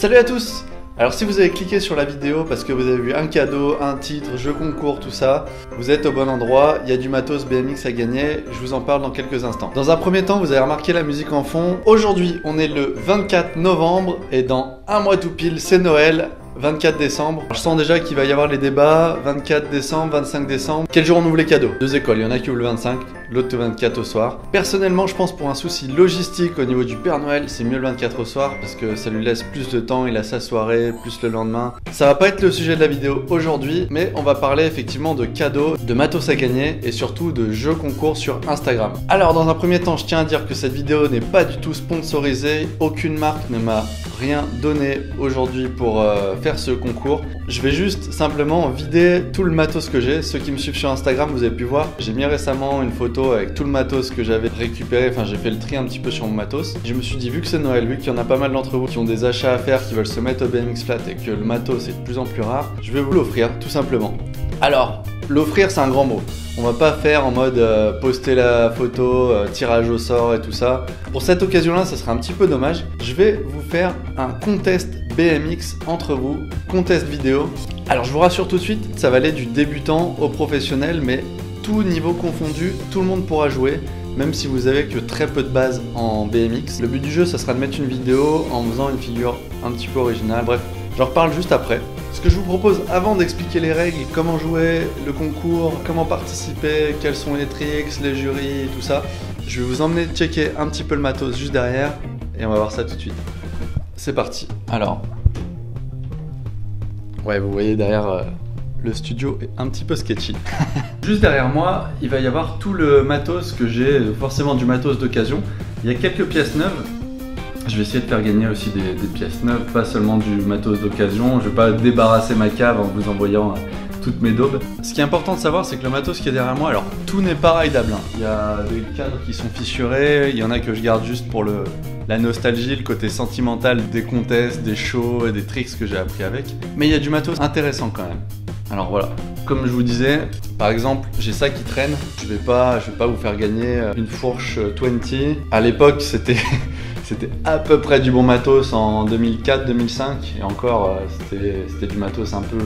Salut à tous! Alors si vous avez cliqué sur la vidéo parce que vous avez vu un cadeau, un titre, jeu concours, tout ça, vous êtes au bon endroit, il y a du matos BMX à gagner, je vous en parle dans quelques instants. Dans un premier temps, vous avez remarqué la musique en fond. Aujourd'hui, on est le 24 novembre et dans un mois tout pile, c'est Noël. 24 décembre. Je sens déjà qu'il va y avoir les débats. 24 décembre, 25 décembre. Quel jour on ouvre les cadeaux? Deux écoles, il y en a qui ouvrent le 25, l'autre le 24 au soir. Personnellement, je pense pour un souci logistique au niveau du Père Noël, c'est mieux le 24 au soir parce que ça lui laisse plus de temps, il a sa soirée, plus le lendemain. Ça va pas être le sujet de la vidéo aujourd'hui, mais on va parler effectivement de cadeaux, de matos à gagner et surtout de jeux concours sur Instagram. Alors dans un premier temps, je tiens à dire que cette vidéo n'est pas du tout sponsorisée. Aucune marque ne m'a rien donné aujourd'hui pour faire ce concours. Je vais juste simplement vider tout le matos que j'ai. Ceux qui me suivent sur Instagram, vous avez pu voir, j'ai mis récemment une photo avec tout le matos que j'avais récupéré. Enfin, j'ai fait le tri un petit peu sur mon matos. Je me suis dit, vu que c'est Noël, vu qu'il y en a pas mal d'entre vous qui ont des achats à faire, qui veulent se mettre au BMX flat et que le matos est de plus en plus rare, je vais vous l'offrir tout simplement. Alors, l'offrir, c'est un grand mot. On va pas faire en mode poster la photo, tirage au sort et tout ça. Pour cette occasion-là, ça sera un petit peu dommage. Je vais vous faire un contest BMX entre vous, contest vidéo. Alors je vous rassure tout de suite, ça va aller du débutant au professionnel, mais tout niveau confondu, tout le monde pourra jouer. Même si vous avez que très peu de base en BMX. Le but du jeu, ça sera de mettre une vidéo en faisant une figure un petit peu originale. Bref, j'en reparle juste après. Ce que je vous propose avant d'expliquer les règles, comment jouer, le concours, comment participer, quels sont les tricks, les jurys, tout ça, je vais vous emmener checker un petit peu le matos juste derrière et on va voir ça tout de suite. C'est parti. Alors, ouais, vous voyez derrière le studio est un petit peu sketchy. Juste derrière moi, il va y avoir tout le matos que j'ai, forcément du matos d'occasion. Il y a quelques pièces neuves. Je vais essayer de faire gagner aussi des pièces neuves, pas seulement du matos d'occasion. Je vais pas débarrasser ma cave en vous envoyant toutes mes daubes. Ce qui est important de savoir, c'est que le matos qui est derrière moi, alors tout n'est pas raidable. Il y a des cadres qui sont fissurés, il y en a que je garde juste pour la nostalgie, le côté sentimental des contests, des shows et des tricks que j'ai appris avec. Mais il y a du matos intéressant quand même. Alors voilà, comme je vous disais, par exemple, j'ai ça qui traîne. Je vais pas vous faire gagner une fourche 20. À l'époque, c'était à peu près du bon matos en 2004-2005 et encore c'était du matos un peu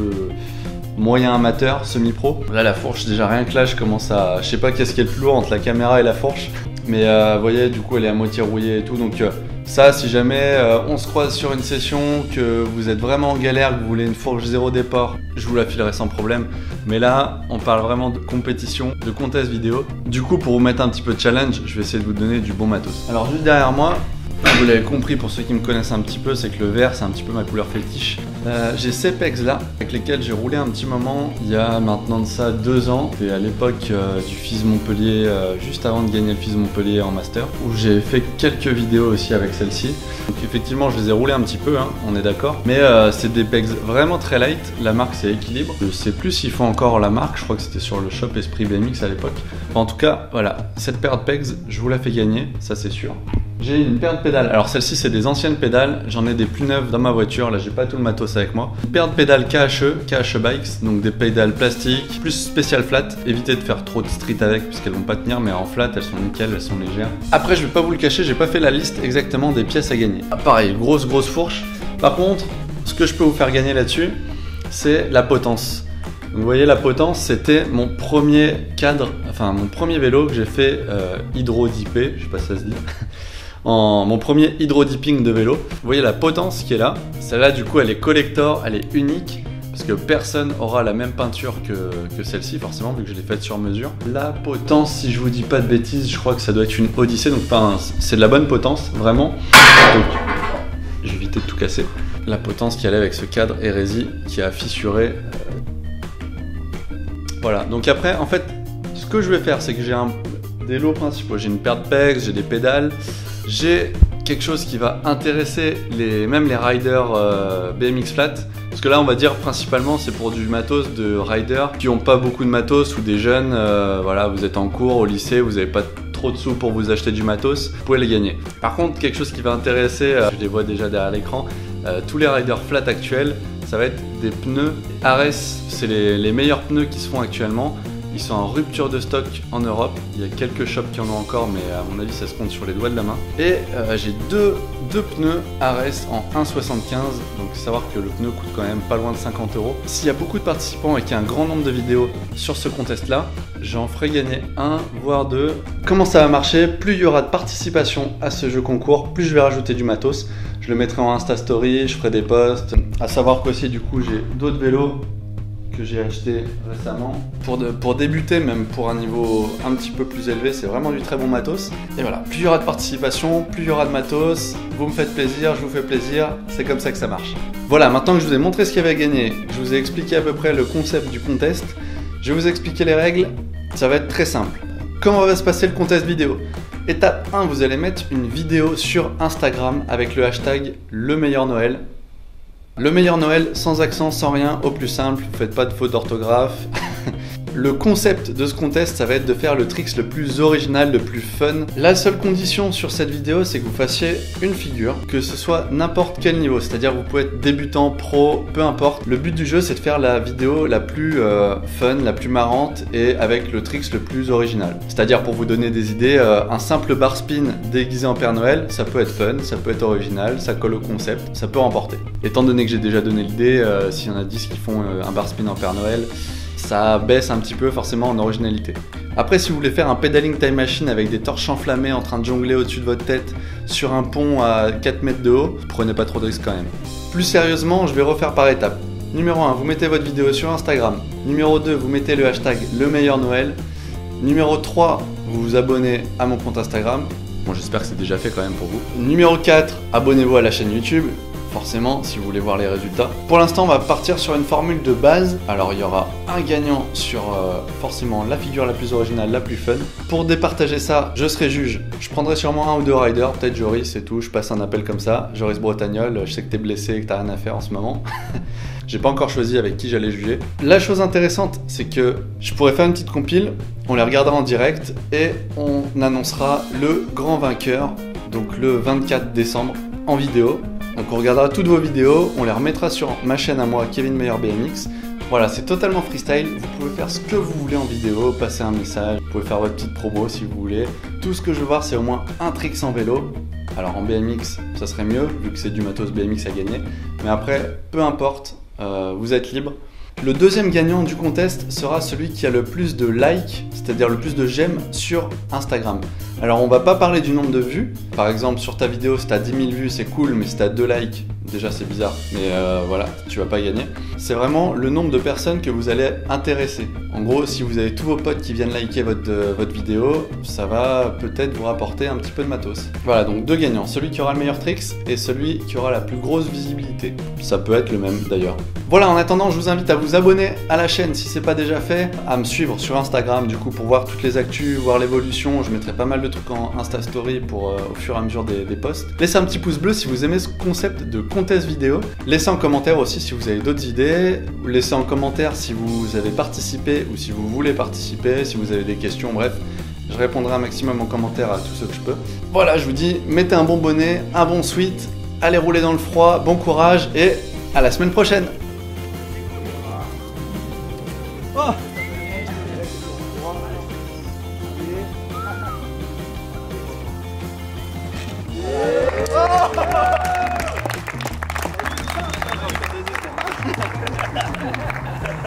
moyen amateur, semi-pro. Là la fourche, déjà rien que là je commence à... Je sais pas qu'est-ce qui est le plus lourd entre la caméra et la fourche, mais vous voyez du coup elle est à moitié rouillée et tout, donc ça si jamais on se croise sur une session, que vous êtes vraiment en galère, que vous voulez une fourche zéro départ, je vous la filerai sans problème. Mais là on parle vraiment de compétition, de contest vidéo. Du coup pour vous mettre un petit peu de challenge, je vais essayer de vous donner du bon matos. Alors juste derrière moi, vous l'avez compris pour ceux qui me connaissent un petit peu, c'est que le vert c'est un petit peu ma couleur fétiche. J'ai ces pegs là avec lesquels j'ai roulé un petit moment il y a maintenant de ça 2 ans. C'était à l'époque du FIS Montpellier, juste avant de gagner le FIS Montpellier en master, où j'ai fait quelques vidéos aussi avec celle-ci. Donc effectivement je les ai roulés un petit peu, hein, on est d'accord. Mais c'est des pegs vraiment très light, la marque c'est Équilibre. Je sais plus s'ils font encore la marque, je crois que c'était sur le shop Esprit BMX à l'époque. Enfin, en tout cas voilà, cette paire de pegs je vous la fais gagner, ça c'est sûr. J'ai une paire de pédales, alors celle-ci c'est des anciennes pédales, j'en ai des plus neuves dans ma voiture, là j'ai pas tout le matos avec moi. Une paire de pédales KHE Bikes, donc des pédales plastiques, plus spécial flat. Évitez de faire trop de street avec puisqu'elles vont pas tenir, mais en flat elles sont nickel, elles sont légères. Après je vais pas vous le cacher, j'ai pas fait la liste exactement des pièces à gagner. Ah, pareil, grosse fourche. Par contre, ce que je peux vous faire gagner là-dessus, c'est la potence. Vous voyez la potence, c'était mon premier cadre, enfin mon premier vélo que j'ai fait hydro-dippé, je sais pas si ça se dit. Mon premier hydro-dipping de vélo. Vous voyez la potence qui est là. Celle-là, du coup, elle est collector, elle est unique parce que personne aura la même peinture que celle-ci, forcément, vu que je l'ai faite sur mesure. La potence, si je vous dis pas de bêtises, je crois que ça doit être une Odyssey, donc c'est de la bonne potence, vraiment. Donc, je vais éviter de tout casser. La potence qui allait avec ce cadre hérésie qui a fissuré. Voilà, donc après, en fait, ce que je vais faire, c'est que j'ai des lots principaux. J'ai une paire de pegs, j'ai des pédales. J'ai quelque chose qui va intéresser même les riders BMX flat. Parce que là, on va dire principalement, c'est pour du matos de riders qui n'ont pas beaucoup de matos ou des jeunes. Voilà, vous êtes en cours, au lycée, vous n'avez pas trop de sous pour vous acheter du matos, vous pouvez les gagner. Par contre, quelque chose qui va intéresser, je les vois déjà derrière l'écran, tous les riders flat actuels, ça va être des pneus Ares. C'est les meilleurs pneus qui se font actuellement. Ils sont en rupture de stock en Europe. Il y a quelques shops qui en ont encore, mais à mon avis, ça se compte sur les doigts de la main. Et j'ai deux pneus Ares en 1,75. Donc, savoir que le pneu coûte quand même pas loin de 50 €. S'il y a beaucoup de participants et qu'il y a un grand nombre de vidéos sur ce contest-là, j'en ferai gagner un, voire deux. Comment ça va marcher? Plus il y aura de participation à ce jeu concours, plus je vais rajouter du matos. Je le mettrai en Insta Story, je ferai des posts. À savoir qu'aussi, du coup, j'ai d'autres vélos que j'ai acheté récemment. Pour débuter, même pour un niveau un petit peu plus élevé, c'est vraiment du très bon matos. Et voilà, plus il y aura de participation, plus il y aura de matos, vous me faites plaisir, je vous fais plaisir, c'est comme ça que ça marche. Voilà, maintenant que je vous ai montré ce qu'il y avait à gagner, je vous ai expliqué à peu près le concept du contest, je vais vous expliquer les règles, ça va être très simple. Comment va se passer le contest vidéo? Étape 1, vous allez mettre une vidéo sur Instagram avec le hashtag Le Meilleur Noël. Le Meilleur Noël, sans accent, sans rien, au plus simple, vous faites pas de faute d'orthographe. Le concept de ce contest, ça va être de faire le tricks le plus original, le plus fun. La seule condition sur cette vidéo, c'est que vous fassiez une figure, que ce soit n'importe quel niveau, c'est-à-dire vous pouvez être débutant, pro, peu importe. Le but du jeu, c'est de faire la vidéo la plus fun, la plus marrante et avec le tricks le plus original. C'est-à-dire, pour vous donner des idées, un simple bar spin déguisé en Père Noël, ça peut être fun, ça peut être original, ça colle au concept, ça peut remporter. Étant donné que j'ai déjà donné l'idée, s'il y en a 10 qui font un bar spin en Père Noël, ça baisse un petit peu forcément en originalité. Après, si vous voulez faire un pedaling time machine avec des torches enflammées en train de jongler au-dessus de votre tête sur un pont à 4 mètres de haut, prenez pas trop de risques quand même. Plus sérieusement, je vais refaire par étapes. Numéro 1, vous mettez votre vidéo sur Instagram. Numéro 2, vous mettez le hashtag Le Meilleur Noël. Numéro 3, vous vous abonnez à mon compte Instagram. Bon, j'espère que c'est déjà fait quand même pour vous. Numéro 4, abonnez-vous à la chaîne YouTube. Forcément, si vous voulez voir les résultats. Pour l'instant, on va partir sur une formule de base. Alors, il y aura un gagnant sur forcément la figure la plus originale, la plus fun. Pour départager ça, je serai juge. Je prendrai sûrement un ou deux riders, peut-être Joris, c'est tout. Je passe un appel comme ça. Joris Bretagnol, je sais que t'es blessé et que t'as rien à faire en ce moment. J'ai pas encore choisi avec qui j'allais juger. La chose intéressante, c'est que je pourrais faire une petite compile, on les regardera en direct et on annoncera le grand vainqueur, donc le 24 décembre, en vidéo. Donc on regardera toutes vos vidéos, on les remettra sur ma chaîne à moi, Kevin Meyer BMX. Voilà, c'est totalement freestyle, vous pouvez faire ce que vous voulez en vidéo, passer un message, vous pouvez faire votre petite promo si vous voulez. Tout ce que je veux voir, c'est au moins un tricks en vélo. Alors en BMX, ça serait mieux, vu que c'est du matos BMX à gagner. Mais après, peu importe, vous êtes libre. Le deuxième gagnant du contest sera celui qui a le plus de likes, c'est-à-dire le plus de j'aime sur Instagram. Alors on va pas parler du nombre de vues. Par exemple, sur ta vidéo, si t'as 10 000 vues, c'est cool, mais si t'as 2 likes, déjà c'est bizarre, mais voilà, tu vas pas gagner. C'est vraiment le nombre de personnes que vous allez intéresser. En gros, si vous avez tous vos potes qui viennent liker votre vidéo, ça va peut-être vous rapporter un petit peu de matos. Voilà, donc deux gagnants, celui qui aura le meilleur tricks et celui qui aura la plus grosse visibilité. Ça peut être le même d'ailleurs. Voilà, en attendant, je vous invite à vous abonner à la chaîne si c'est pas déjà fait, à me suivre sur Instagram du coup pour voir toutes les actus, voir l'évolution. Je mettrai pas mal de trucs en Insta Story pour au fur et à mesure des posts. Laissez un petit pouce bleu si vous aimez ce concept de contest vidéo. Laissez en commentaire aussi si vous avez d'autres idées. Laissez en commentaire si vous avez participé ou si vous voulez participer, si vous avez des questions, bref. Je répondrai un maximum en commentaire à tout ce que je peux. Voilà, je vous dis, mettez un bon bonnet, un bon sweat, allez rouler dans le froid, bon courage et à la semaine prochaine!